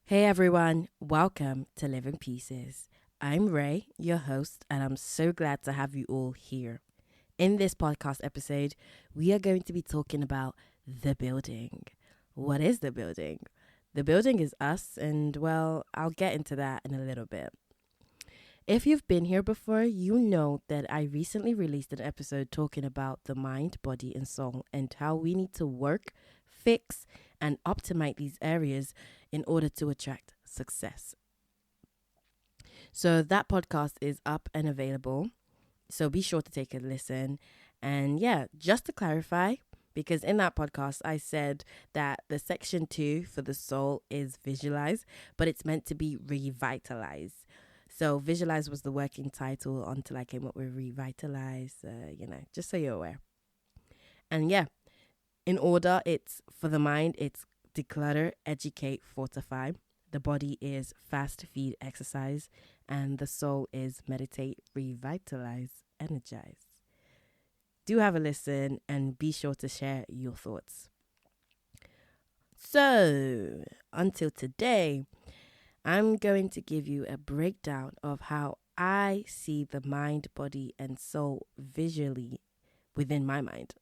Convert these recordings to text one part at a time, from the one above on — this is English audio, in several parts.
Hey everyone, welcome to Living Pieces. I'm Ray, your host, and I'm so glad to have you all here. In this podcast episode, we are going to be talking about the building. What is the building? The building is us, and well, I'll get into that in a little bit. If you've been here before, you know that I recently released an episode talking about the mind, body, and soul and how we need to work, fix, and optimize these areas in order to attract success. So that podcast is up and available. So be sure to take a listen. And yeah, just to clarify, because in that podcast I said that the section 2 for the soul is visualize, but it's meant to be revitalize. So visualize was the working title until I came up with revitalize, just so you're aware. And yeah, in order, it's for the mind, it's declutter, educate, fortify. The body is fast, feed, exercise. And the soul is meditate, revitalize, energize. Do have a listen and be sure to share your thoughts. So, until today, I'm going to give you a breakdown of how I see the mind, body, and soul visually within my mind.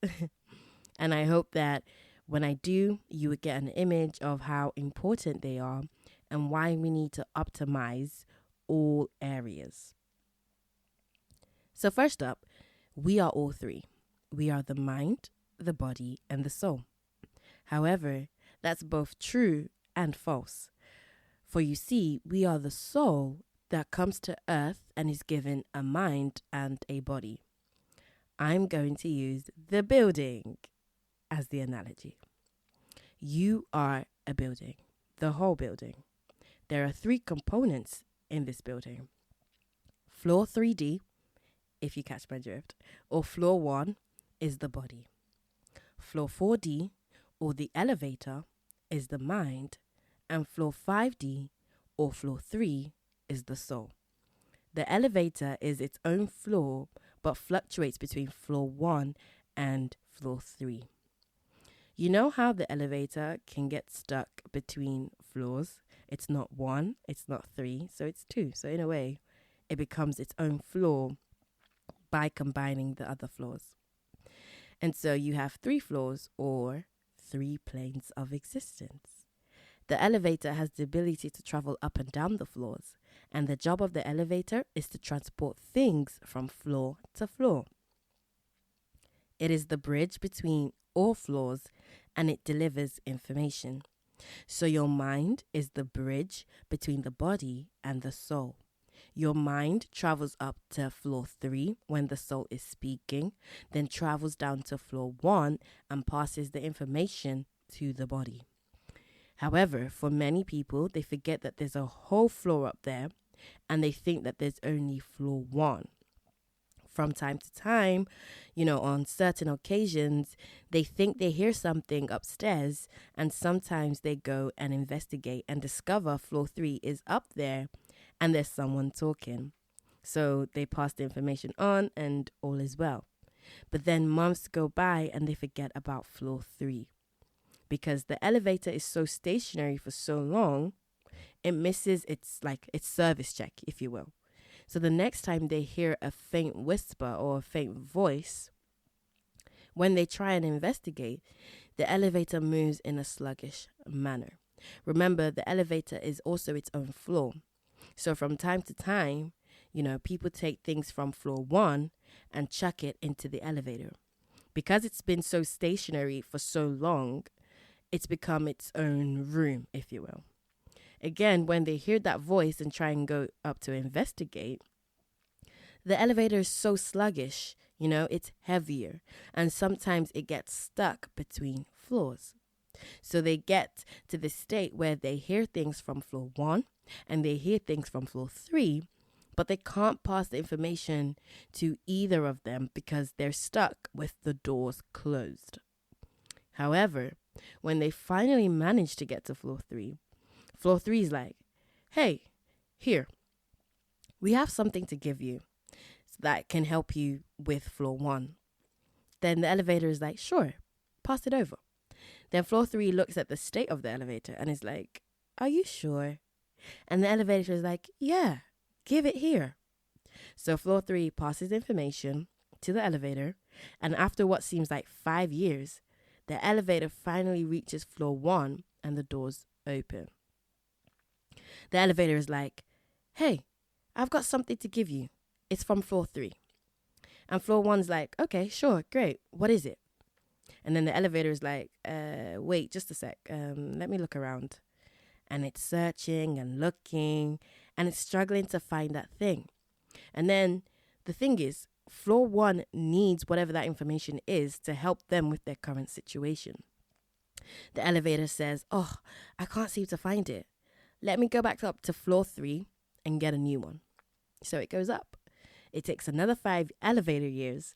And I hope that when I do, you would get an image of how important they are and why we need to optimize all areas. So first up, we are all three. We are the mind, the body, and the soul. However, that's both true and false. For you see, we are the soul that comes to earth and is given a mind and a body. I'm going to use the building as the analogy. You are a building, the whole building. There are 3 components in this building. Floor 3D, if you catch my drift, or floor 1 is the body. Floor 4D, or the elevator, is the mind, and floor 5D, or floor 3, is the soul. The elevator is its own floor, but fluctuates between floor 1 and floor 3. You know how the elevator can get stuck between floors? It's not 1, it's not 3, so it's 2. So in a way, it becomes its own floor by combining the other floors. And so you have 3 floors or 3 planes of existence. The elevator has the ability to travel up and down the floors, and the job of the elevator is to transport things from floor to floor. It is the bridge between all floors, and it delivers information. So your mind is the bridge between the body and the soul. Your mind travels up to floor 3 when the soul is speaking, then travels down to floor 1 and passes the information to the body. However, for many people, they forget that there's a whole floor up there and they think that there's only floor 1. From time to time, on certain occasions, they think they hear something upstairs, and sometimes they go and investigate and discover floor 3 is up there and there's someone talking. So they pass the information on and all is well. But then months go by and they forget about floor 3. Because the elevator is so stationary for so long, it misses its service check, if you will. So the next time they hear a faint whisper or a faint voice, when they try and investigate, the elevator moves in a sluggish manner. Remember, the elevator is also its own floor. So from time to time, people take things from floor 1 and chuck it into the elevator. Because it's been so stationary for so long, it's become its own room, if you will. Again, when they hear that voice and try and go up to investigate, the elevator is so sluggish, it's heavier, and sometimes it gets stuck between floors. So they get to the state where they hear things from floor 1 and they hear things from floor 3, but they can't pass the information to either of them because they're stuck with the doors closed. However, when they finally manage to get to floor 3 is like, hey, here, we have something to give you that can help you with floor 1. Then the elevator is like, sure, pass it over. Then floor 3 looks at the state of the elevator and is like, are you sure? And the elevator is like, yeah, give it here. So floor 3 passes information to the elevator, and after what seems like 5 years, the elevator finally reaches floor 1 and the doors open. The elevator is like, hey, I've got something to give you. It's from floor 3. And floor 1's like, okay, sure, great. What is it? And then the elevator is like, wait, just a sec. Let me look around. And it's searching and looking, and it's struggling to find that thing. And then the thing is, floor 1 needs whatever that information is to help them with their current situation. The elevator says, oh, I can't seem to find it. Let me go back up to floor 3 and get a new one. So it goes up. It takes another 5 elevator years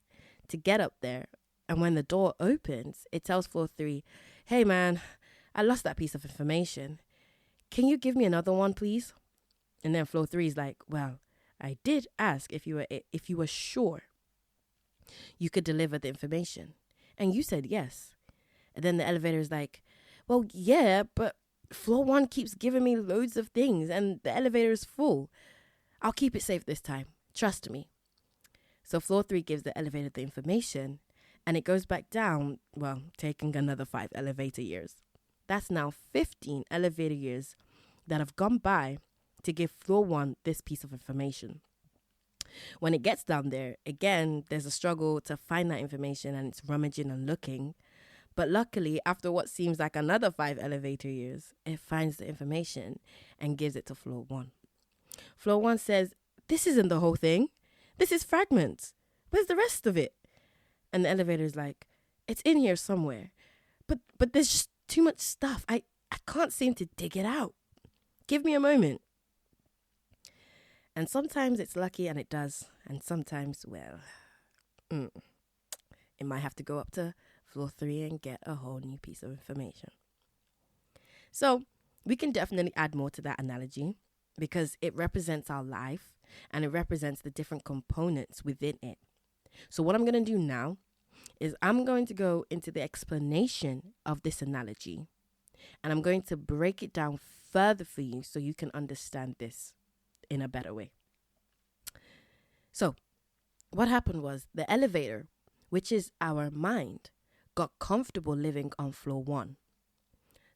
to get up there. And when the door opens, it tells floor 3, hey man, I lost that piece of information. Can you give me another one, please? And then floor 3 is like, well, I did ask if you were sure you could deliver the information. And you said yes. And then the elevator is like, well, yeah, but floor 1 keeps giving me loads of things and the elevator is full. I'll keep it safe this time. Trust me. So floor 3 gives the elevator the information and it goes back down, well, taking another 5 elevator years. That's now 15 elevator years that have gone by to give floor 1 this piece of information. When it gets down there, again, there's a struggle to find that information and it's rummaging and looking. But luckily, after what seems like another 5 elevator years, it finds the information and gives it to floor 1. Floor 1 says, this isn't the whole thing. This is fragments. Where's the rest of it? And the elevator is like, it's in here somewhere. But there's just too much stuff. I can't seem to dig it out. Give me a moment. And sometimes it's lucky and it does. And sometimes, well, it might have to go up to floor 3 and get a whole new piece of information. So we can definitely add more to that analogy because it represents our life and it represents the different components within it. So what I'm going to do now is I'm going to go into the explanation of this analogy and I'm going to break it down further for you so you can understand this in a better way. So what happened was the elevator, which is our mind, got comfortable living on floor 1.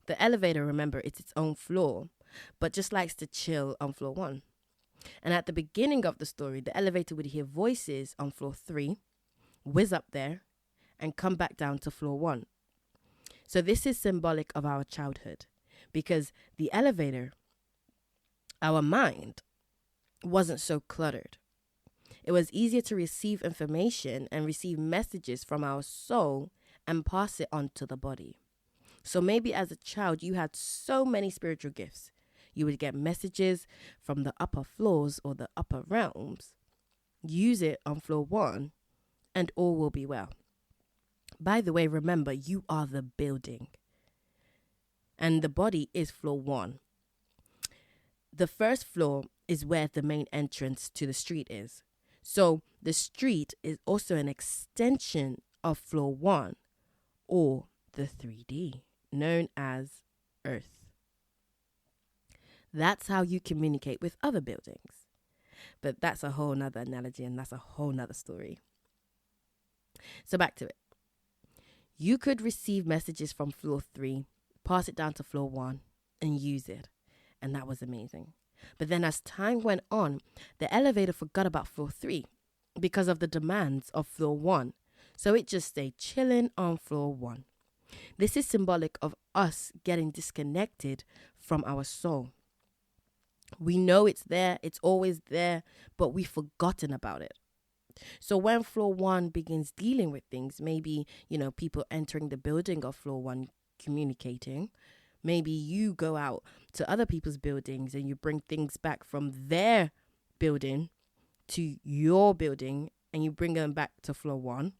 The elevator, remember, it's its own floor, but just likes to chill on floor 1. And at the beginning of the story, the elevator would hear voices on floor 3, whiz up there, and come back down to floor 1. So this is symbolic of our childhood, because the elevator, our mind, wasn't so cluttered. It was easier to receive information and receive messages from our soul and pass it on to the body. So maybe as a child, you had so many spiritual gifts. You would get messages from the upper floors or the upper realms. Use it on floor 1 and all will be well. By the way, remember, you are the building. And the body is floor 1. The first floor is where the main entrance to the street is. So the street is also an extension of floor 1 or the 3D, known as Earth. That's how you communicate with other buildings. But that's a whole nother analogy and that's a whole nother story. So back to it. You could receive messages from floor 3, pass it down to floor 1 and use it. And that was amazing. But then as time went on, the elevator forgot about floor 3 because of the demands of floor 1. So it just stayed chilling on floor 1. This is symbolic of us getting disconnected from our soul. We know it's there, it's always there, but we've forgotten about it. So when floor 1 begins dealing with things, maybe, people entering the building of floor 1 communicating, maybe you go out to other people's buildings and you bring things back from their building to your building and you bring them back to floor 1.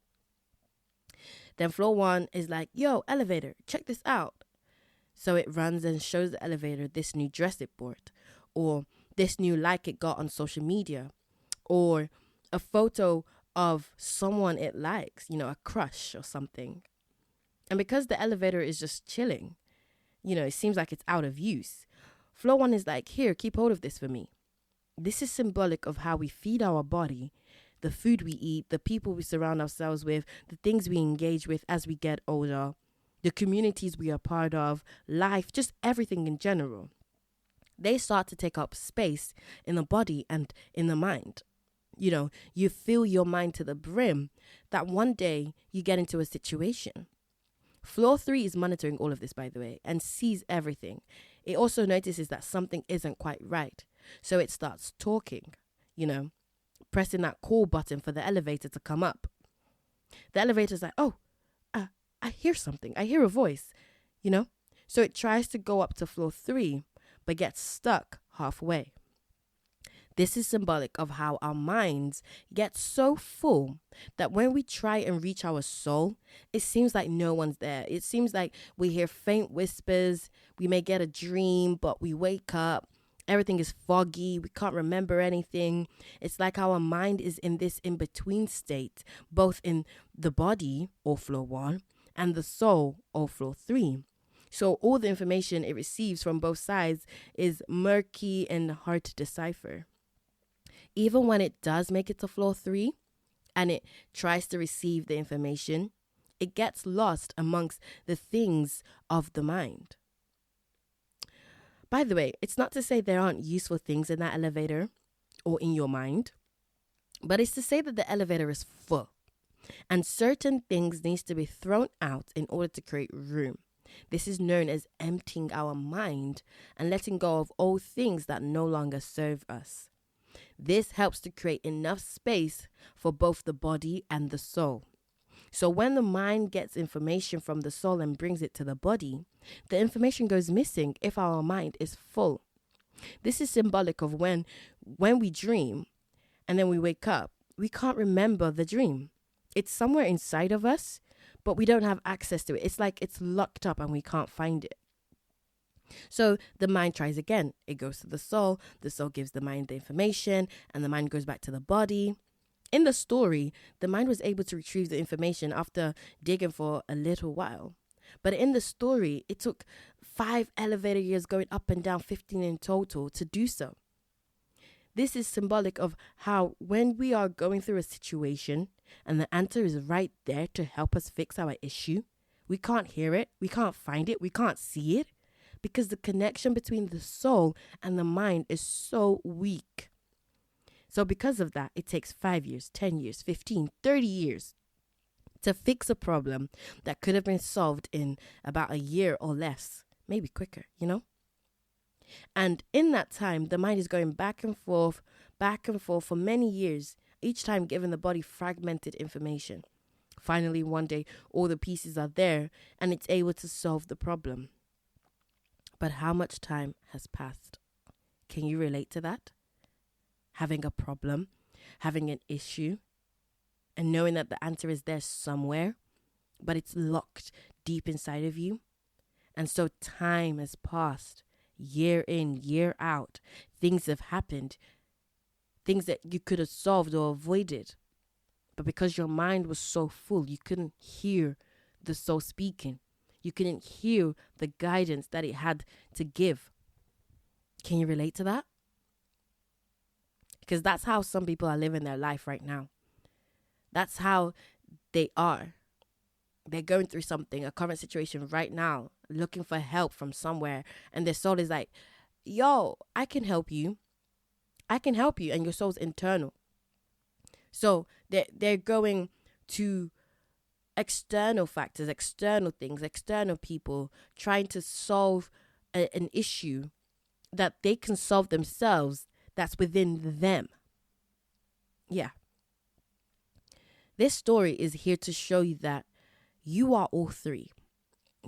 Then floor 1 is like, yo, elevator, check this out. So it runs and shows the elevator this new dress it bought, or this new like it got on social media, or a photo of someone it likes, a crush or something. And because the elevator is just chilling, it seems like it's out of use. Floor one is like, here, keep hold of this for me. This is symbolic of how we feed our body, the food we eat, the people we surround ourselves with, the things we engage with as we get older, the communities we are part of, life, just everything in general. They start to take up space in the body and in the mind. You fill your mind to the brim that one day you get into a situation. Floor 3 is monitoring all of this, by the way, and sees everything. It also notices that something isn't quite right. So it starts talking, pressing that call button for the elevator to come up. The elevator's like, I hear something. I hear a voice, So it tries to go up to floor 3, but gets stuck halfway. This is symbolic of how our minds get so full that when we try and reach our soul, it seems like no one's there. It seems like we hear faint whispers. We may get a dream, but we wake up. Everything is foggy. We can't remember anything. It's like our mind is in this in-between state, both in the body, or floor 1, and the soul, or floor 3. So all the information it receives from both sides is murky and hard to decipher. Even when it does make it to floor 3 and it tries to receive the information, it gets lost amongst the things of the mind. By the way, it's not to say there aren't useful things in that elevator or in your mind, but it's to say that the elevator is full and certain things needs to be thrown out in order to create room. This is known as emptying our mind and letting go of all things that no longer serve us. This helps to create enough space for both the body and the soul. So when the mind gets information from the soul and brings it to the body, the information goes missing if our mind is full. This is symbolic of when we dream and then we wake up, we can't remember the dream. It's somewhere inside of us, but we don't have access to it. It's like it's locked up and we can't find it. So the mind tries again. It goes to the soul gives the mind the information, and the mind goes back to the body. In the story, the mind was able to retrieve the information after digging for a little while. But in the story, it took 5 elevator years going up and down, 15 in total, to do so. This is symbolic of how when we are going through a situation and the answer is right there to help us fix our issue, we can't hear it, we can't find it, we can't see it, because the connection between the soul and the mind is so weak. So because of that, it takes 5 years, 10 years, 15, 30 years to fix a problem that could have been solved in about a year or less, maybe quicker, And in that time, the mind is going back and forth for many years, each time giving the body fragmented information. Finally, one day, all the pieces are there and it's able to solve the problem. But how much time has passed? Can you relate to that? Having a problem, having an issue, and knowing that the answer is there somewhere, but it's locked deep inside of you. And so time has passed, year in, year out. Things have happened, things that you could have solved or avoided. But because your mind was so full, you couldn't hear the soul speaking. You couldn't hear the guidance that it had to give. Can you relate to that? Because that's how some people are living their life right now. That's how they are. They're going through something, a current situation right now, looking for help from somewhere. And their soul is like, yo, I can help you. I can help you. And your soul's internal. So they're going to external factors, external things, external people, trying to solve an issue that they can solve themselves, that's within them. Yeah. This story is here to show you that you are all three.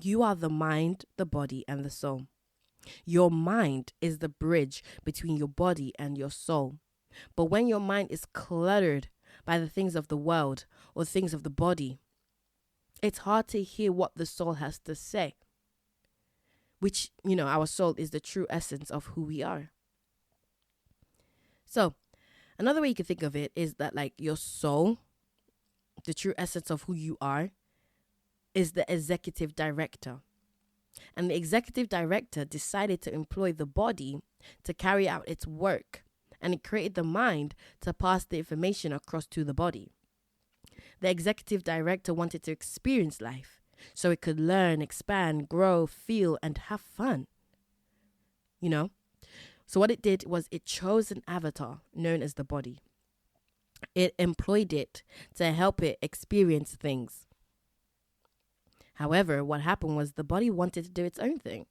You are the mind, the body, and the soul. Your mind is the bridge between your body and your soul. But when your mind is cluttered by the things of the world or things of the body, it's hard to hear what the soul has to say. Which, our soul is the true essence of who we are. So, another way you can think of it is that your soul, the true essence of who you are, is the executive director. And the executive director decided to employ the body to carry out its work, and it created the mind to pass the information across to the body. The executive director wanted to experience life so it could learn, expand, grow, feel, and have fun. You know? So what it did was it chose an avatar known as the body. It employed it to help it experience things. However, what happened was the body wanted to do its own thing.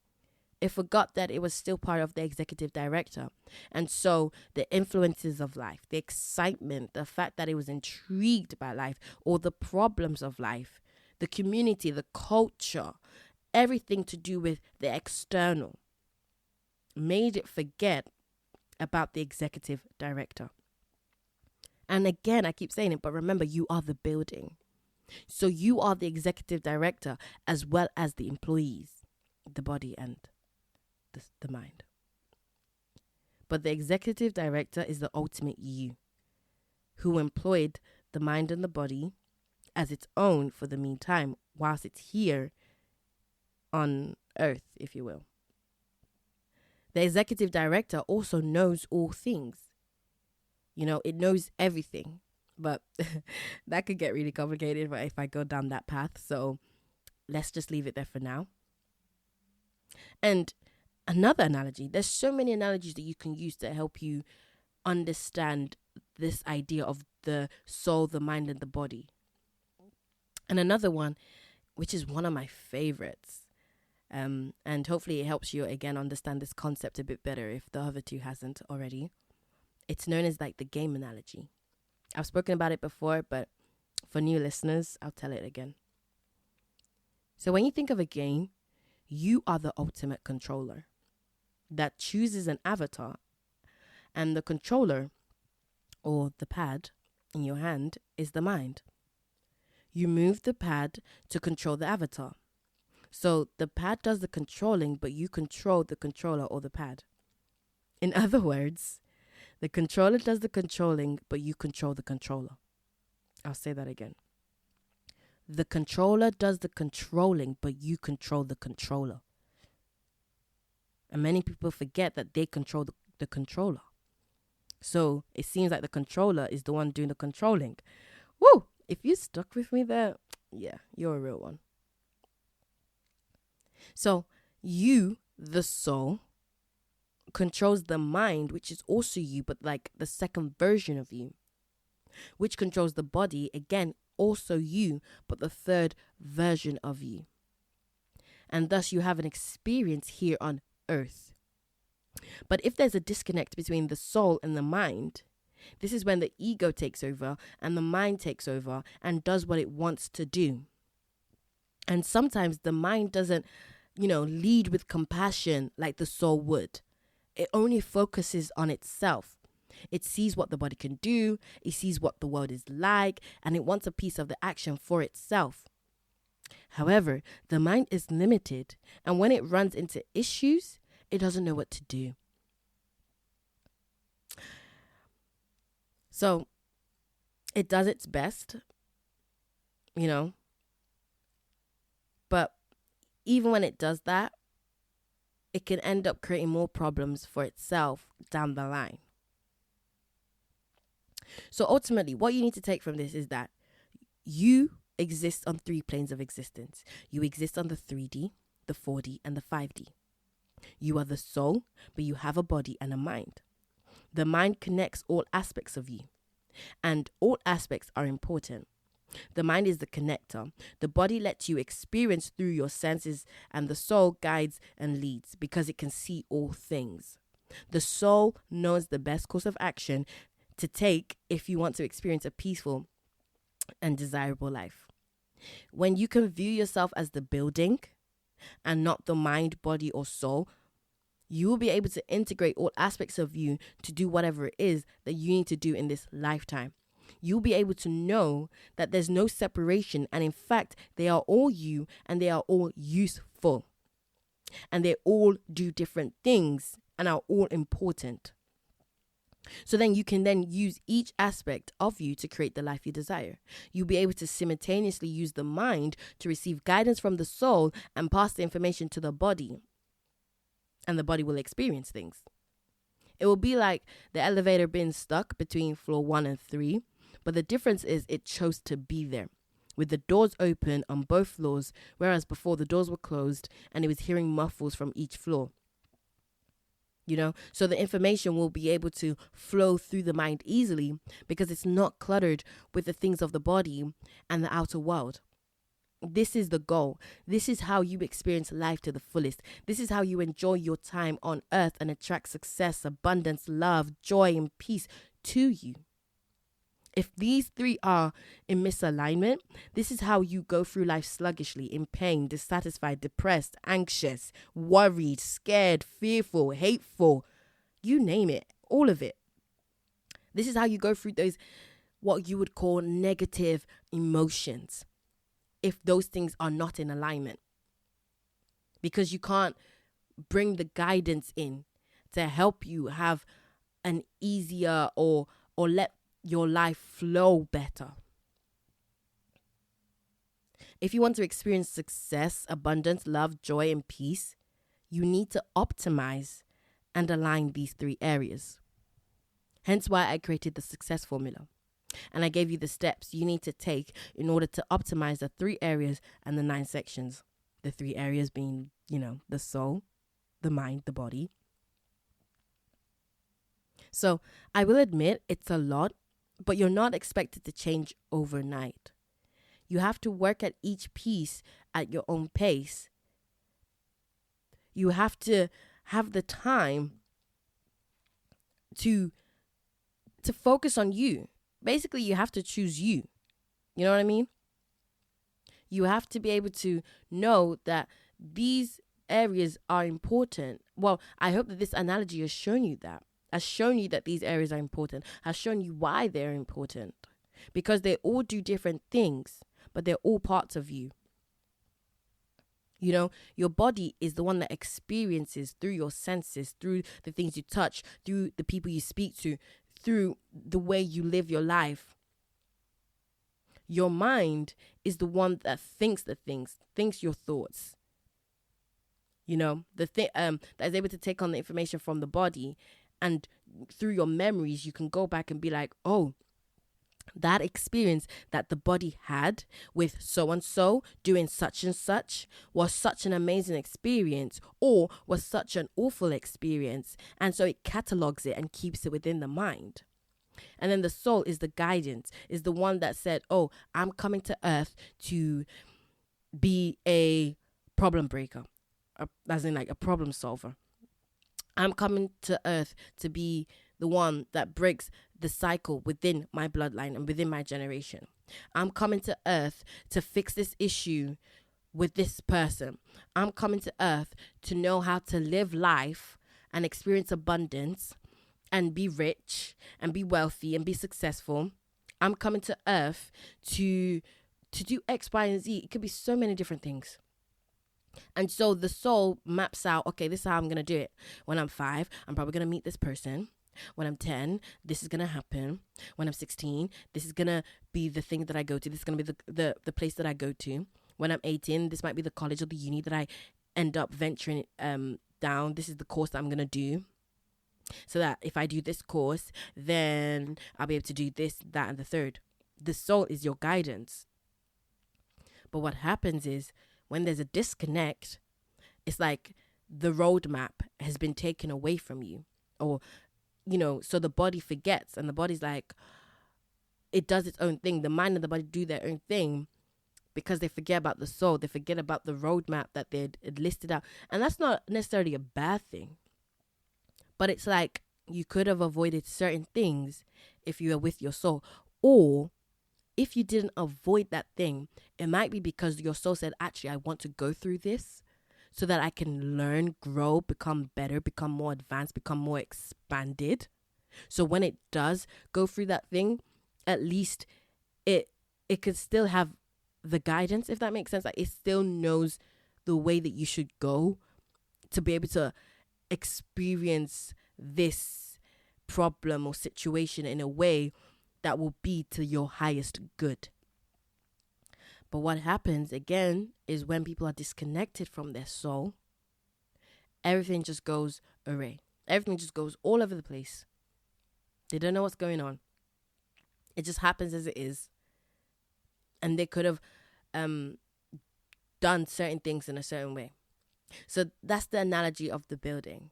It forgot that it was still part of the executive director. And so the influences of life, the excitement, the fact that it was intrigued by life or the problems of life, the community, the culture, everything to do with the external, made it forget about the executive director. And again, I keep saying it, but remember, you are the building. So you are the executive director as well as the employees, the body and the mind. But the executive director is the ultimate you, who employed the mind and the body as its own for the meantime, whilst it's here on earth, if you will. The executive director also knows all things. You know, it knows everything, but that could get really complicated if I go down that path. So let's just leave it there for now. And another analogy, there's so many analogies that you can use to help you understand this idea of the soul, the mind, and the body. And another one, which is one of my favorites, and hopefully it helps you again understand this concept a bit better if the other two hasn't already. It's known as like the game analogy. I've spoken about it before, but for new listeners, I'll tell it again. So when you think of a game, you are the ultimate controller that chooses an avatar, and the controller, or the pad in your hand, is the mind. You move the pad to control the avatar. So the pad does the controlling, but you control the controller or the pad. In other words, the controller does the controlling, but you control the controller. I'll say that again. The controller does the controlling, but you control the controller. And many people forget that they control the controller. So it seems like the controller is the one doing the controlling. Woo! If you stuck with me there, yeah, you're a real one. So you, the soul, controls the mind, which is also you, but like the second version of you, which controls the body, again, also you, but the third version of you. And thus you have an experience here on earth. But if there's a disconnect between the soul and the mind, this is when the ego takes over and the mind takes over and does what it wants to do. And sometimes the mind doesn't, lead with compassion like the soul would. It only focuses on itself. It sees what the body can do, it sees what the world is like, and it wants a piece of the action for itself. However, the mind is limited, and when it runs into issues, it doesn't know what to do. So, it does its best, but even when it does that, it can end up creating more problems for itself down the line. So ultimately, what you need to take from this is that you exist on 3 planes of existence. You exist on the 3D, the 4D, and the 5D. You are the soul, but you have a body and a mind. The mind connects all aspects of you, and all aspects are important. The mind is the connector. The body lets you experience through your senses, and the soul guides and leads because it can see all things. The soul knows the best course of action to take if you want to experience a peaceful and desirable life. When you can view yourself as the building and not the mind, body, or soul, you will be able to integrate all aspects of you to do whatever it is that you need to do in this lifetime. You'll be able to know that there's no separation, and in fact, they are all you and they are all useful. And they all do different things and are all important. So then you can then use each aspect of you to create the life you desire. You'll be able to simultaneously use the mind to receive guidance from the soul and pass the information to the body. And the body will experience things. It will be like the elevator being stuck between floor 1 and 3. But the difference is it chose to be there, with the doors open on both floors, whereas before the doors were closed and it was hearing muffles from each floor. So the information will be able to flow through the mind easily because it's not cluttered with the things of the body and the outer world. This is the goal. This is how you experience life to the fullest. This is how you enjoy your time on earth and attract success, abundance, love, joy, and peace to you. If these 3 are in misalignment, this is how you go through life sluggishly, in pain, dissatisfied, depressed, anxious, worried, scared, fearful, hateful, you name it, all of it. This is how you go through those, what you would call negative emotions, if those things are not in alignment. Because you can't bring the guidance in to help you have an easier or let your life flow better. If you want to experience success, abundance, love, joy, and peace, you need to optimize and align these 3 areas. Hence why I created the success formula. And I gave you the steps you need to take in order to optimize the 3 areas and the 9 sections. The 3 areas being, the soul, the mind, the body. So I will admit it's a lot, but you're not expected to change overnight. You have to work at each piece at your own pace. You have to have the time to focus on you. Basically, you have to choose you. You know what I mean? You have to be able to know that these areas are important. Well, I hope that this analogy has shown you that. Has shown you that these areas are important, has shown you why they're important, because they all do different things, but they're all parts of you. Your body is the one that experiences through your senses, through the things you touch, through the people you speak to, through the way you live your life. Your mind is the one that thinks the things, thinks your thoughts. The thing that is able to take on the information from the body. And through your memories, you can go back and be like, oh, that experience that the body had with so-and-so doing such and such was such an amazing experience, or was such an awful experience. And so it catalogs it and keeps it within the mind. And then the soul is the guidance, is the one that said, oh, I'm coming to earth to be a problem breaker, as in like a problem solver. I'm coming to earth to be the one that breaks the cycle within my bloodline and within my generation. I'm coming to earth to fix this issue with this person. I'm coming to earth to know how to live life and experience abundance and be rich and be wealthy and be successful. I'm coming to earth to do X, Y, and Z. It could be so many different things. And so the soul maps out, okay, this is how I'm going to do it. When I'm 5, I'm probably going to meet this person. When I'm 10, this is going to happen. When I'm 16, this is going to be the thing that I go to. This is going to be the place that I go to. When I'm 18, this might be the college or the uni that I end up venturing down. This is the course that I'm going to do. So that if I do this course, then I'll be able to do this, that, and the third. The soul is your guidance. But what happens is, when there's a disconnect, it's like the roadmap has been taken away from you. Or, so the body forgets, and the body's like, it does its own thing. The mind and the body do their own thing because they forget about the soul. They forget about the roadmap that they had listed out. And that's not necessarily a bad thing. But it's like you could have avoided certain things if you were with your soul. Or if you didn't avoid that thing, it might be because your soul said, actually, I want to go through this so that I can learn, grow, become better, become more advanced, become more expanded. So when it does go through that thing, at least it could still have the guidance, if that makes sense. Like, it still knows the way that you should go to be able to experience this problem or situation in a way that will be to your highest good. But what happens again is when people are disconnected from their soul, everything just goes array. Everything just goes all over the place. They don't know what's going on. It just happens as it is. And they could have done certain things in a certain way. So that's the analogy of the building.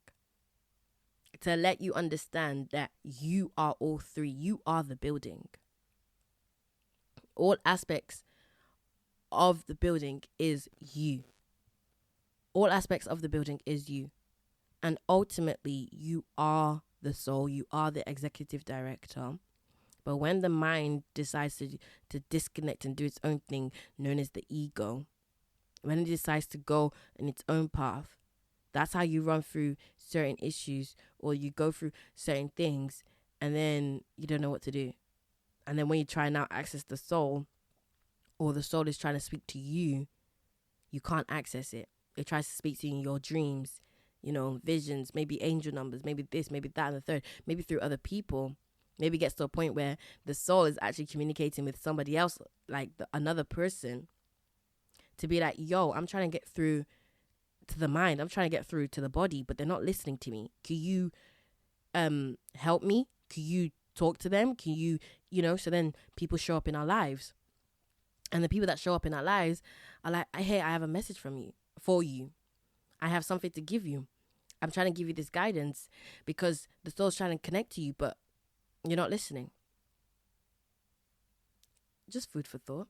To let you understand that you are all three. You are the building. All aspects of the building is you. All aspects of the building is you. And ultimately, you are the soul. You are the executive director. But when the mind decides to disconnect and do its own thing, known as the ego, when it decides to go in its own path, that's how you run through certain issues, or you go through certain things and then you don't know what to do. And then when you try now access the soul, or the soul is trying to speak to you, you can't access it. It tries to speak to you in your dreams, visions, maybe angel numbers, maybe this, maybe that, and the third, maybe through other people. Maybe it gets to a point where the soul is actually communicating with somebody else, like another person, to be like, yo, I'm trying to get through to the mind. I'm trying to get through to the body, but they're not listening to me. Can you help me? Can you talk to them? Can you, so then people show up in our lives. And the people that show up in our lives are like, hey, I have a message for you. I have something to give you. I'm trying to give you this guidance because the soul's trying to connect to you, but you're not listening. Just food for thought,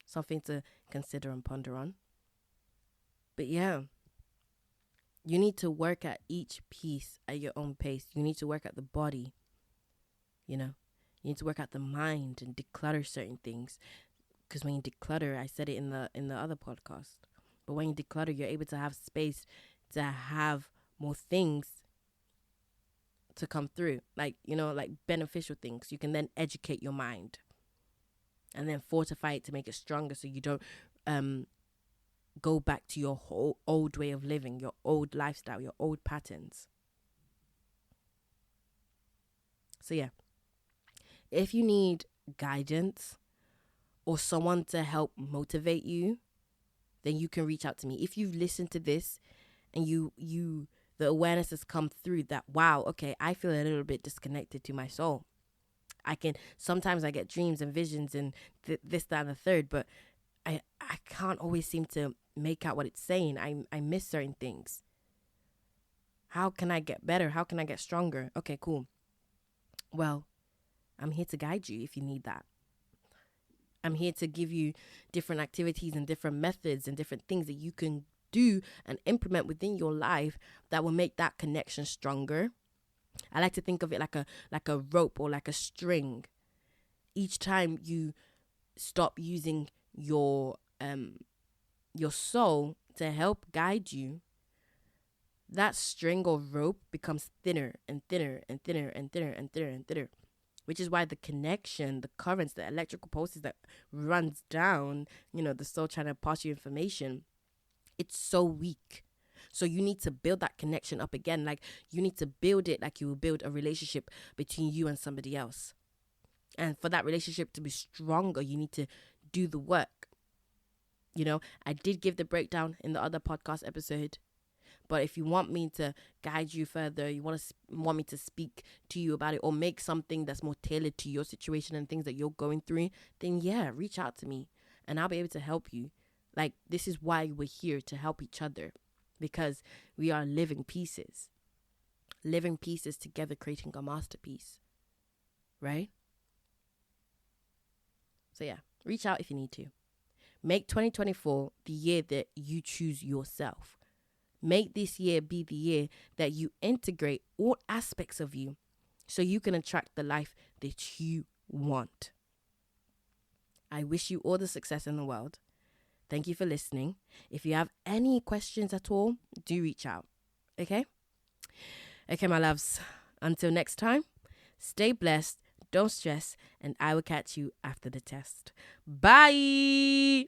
something to consider and ponder on. But yeah, you need to work at each piece at your own pace. You need to work at the body, you need to work at the mind and declutter certain things. Because when you declutter, I said it in the other podcast, but when you declutter, you're able to have space to have more things to come through, like beneficial things. You can then educate your mind and then fortify it to make it stronger, so you don't go back to your whole old way of living, your old lifestyle, your old patterns. So yeah, if you need guidance or someone to help motivate you, then you can reach out to me. If you've listened to this and the awareness has come through that, wow, okay, I feel a little bit disconnected to my soul. Sometimes I get dreams and visions and this, that, and the third, but I can't always seem to make out what it's saying. I miss certain things. How can I get better? How can I get stronger? Okay, cool. Well, I'm here to guide you if you need that. I'm here to give you different activities and different methods and different things that you can do and implement within your life that will make that connection stronger. I like to think of it like a rope or like a string. Each time you stop using your soul to help guide you, that string or rope becomes thinner and thinner and thinner and thinner and thinner and thinner. Which is why the connection, the currents, the electrical pulses that runs down, the soul trying to pass you information, it's so weak. So you need to build that connection up again. Like you need to build it like you will build a relationship between you and somebody else. And for that relationship to be stronger, you need to do the work. I did give the breakdown in the other podcast episode. But if you want me to guide you further, you want me to speak to you about it or make something that's more tailored to your situation and things that you're going through, then yeah, reach out to me and I'll be able to help you. Like, this is why we're here, to help each other, because we are living pieces together, creating a masterpiece, right? So yeah, reach out if you need to. Make 2024 the year that you choose yourself. Make this year be the year that you integrate all aspects of you so you can attract the life that you want. I wish you all the success in the world. Thank you for listening. If you have any questions at all, do reach out. Okay? Okay, my loves. Until next time, stay blessed, don't stress, and I will catch you after the test. Bye!